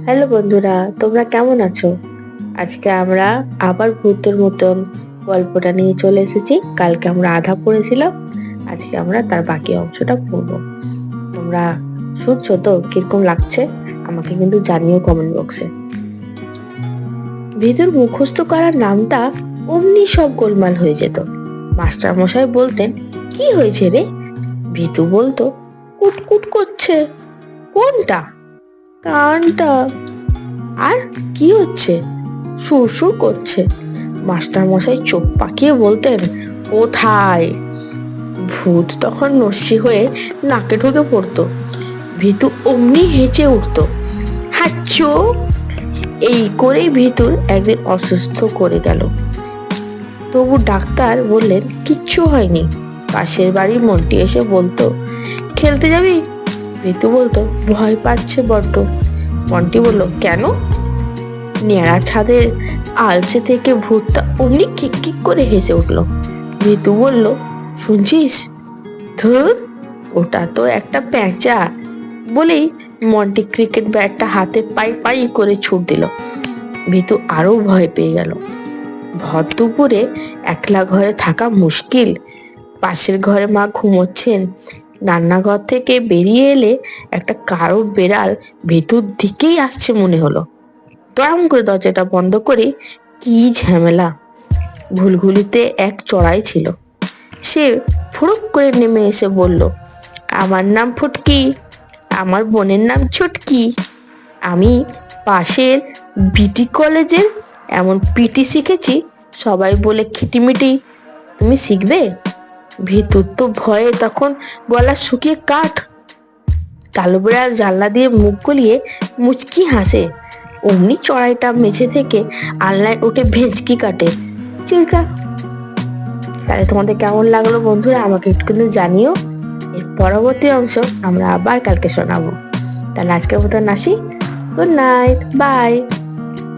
Hello বন্ধুরা, তোমরা কেমন আছো? আজকে আমরা আবার ভূতের মতন গল্পটা নিয়ে চলে এসেছি। কালকে আমরা আধা পড়েছিলাম, আজকে আমরা তার বাকি অংশটা পড়বো। তোমরা শুনছো তো কিরকম লাগছে? আমাকে কিন্তু জানিও কমেন্ট বক্সে। ভিতর মুখস্থ করার নামটা অমনি সব গোলমাল হয়ে যেত। মাস্টার মশাই বলতেন, কি হয়েছে রে? ভিতু বলতো, কুটকুট করছে। কোনটা? কানটা। আর কি হচ্ছে? সুরসুর করছে। মাস্টার মশাই চোখ পাকিয়ে বলতেন, কোথায়? ভূত তখন নস্যি হয়ে নাকে ঢুকে পড়তো। ভিতু অমনি হেঁচে উঠতো, হাচ্চো। এই করেই ভিতুর একদিন অসুস্থ করে গেল। তবু ডাক্তার বললেন কিচ্ছু হয়নি। পাশের বাড়ির মন্টি এসে বলতো, খেলতে যাবি? ভিতু বলতো, ভয় পাচ্ছে বড্ড। মন্টি বলল, কেন? নেড়া ছাদের আলসে থেকে ভূতটা অমনি খিকখিক করে হেসে উঠল। ভিতু বলল, শুনছিস? ধুর, ওটা তো একটা প্যাঁচা। বলেই মন্টি ক্রিকেট ব্যাটটা হাতে পাই পাই করে ছুট দিল। ভিতু আরো ভয় পেয়ে গেল। ভর দুপুরে একলা ঘরে থাকা মুশকিল। পাশের ঘরে মা ঘুমোচ্ছেন। রান্নাঘর থেকে বেরিয়ে এলে একটা কারো বেড়াল ভিতুর দিকেই আসছে মনে হলো। তড়াম করে দরজাটা বন্ধ করে, কি ঝামেলা! ঘুলঘুলিতে এক চড়াই ছিল। সে ফুরুক করে নেমে এসে বলল, আমার নাম ফুটকি, আমার বোনের নাম ছুটকি। আমি পাশের বিটি কলেজের এমন পিটি শিখেছি, সবাই বলে খিটিমিটি। তুমি শিখবে? ভিতর তো ভয়ে তখন গলা শুকিয়ে কাঠ। কালো বিড়াল জানলা দিয়ে মুখ গলিয়ে মুচকি হাসে। অমনি চড়াইটা মেঝে থেকে আলনায় উঠে ভেঁচকি কাটে, চিল্কা। তাহলে তোমাদের কেমন লাগলো বন্ধুরা, আমাকে একটু কিন্তু জানিও। এর পরবর্তী অংশ আমরা আবার কালকে শোনাবো। তাহলে আজকের মতন আসি। Good night, by.